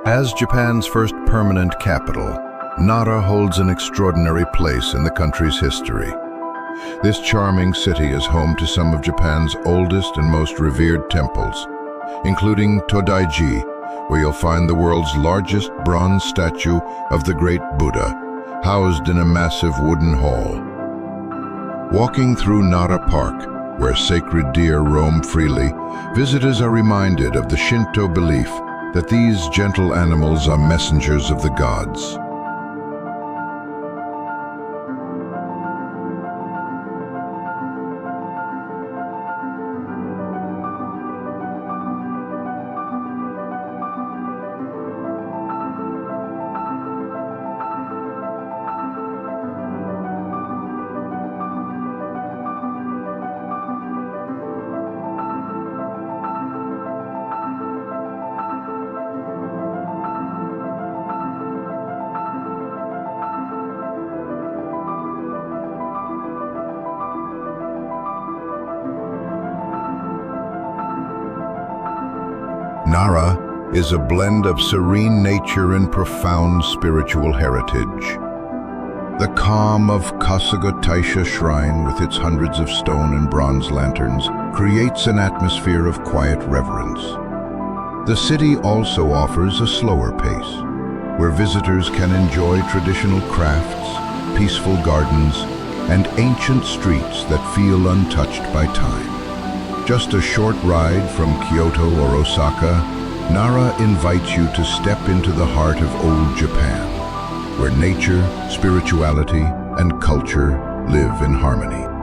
As Japan's first permanent capital, Nara holds an extraordinary place in the country's history. This charming city is home to some of Japan's oldest and most revered temples, including Todaiji, where you'll find the world's largest bronze statue of the great Buddha, housed in a massive wooden hall. Walking through Nara Park, where sacred deer roam freely, visitors are reminded of the Shinto belief that these gentle animals are messengers of the gods. Nara is a blend of serene nature and profound spiritual heritage. The calm of Kasuga Taisha Shrine, with its hundreds of stone and bronze lanterns, creates an atmosphere of quiet reverence. The city also offers a slower pace, where visitors can enjoy traditional crafts, peaceful gardens, and ancient streets that feel untouched by time. Just a short ride from Kyoto or Osaka, Nara invites you to step into the heart of old Japan, where nature, spirituality, and culture live in harmony.